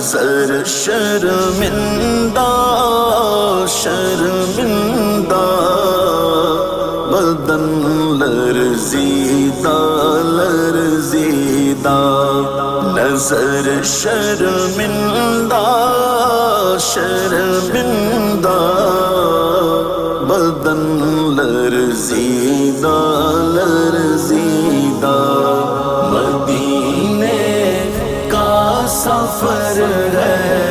नजर शर्मिंदा शर्मिंदा, बदन लर्जीदा लर्जीदा। नजर शर्मिंदा शर्मिंदा, बदन लर्जीदा लर्जीदा। मदीने का सफर है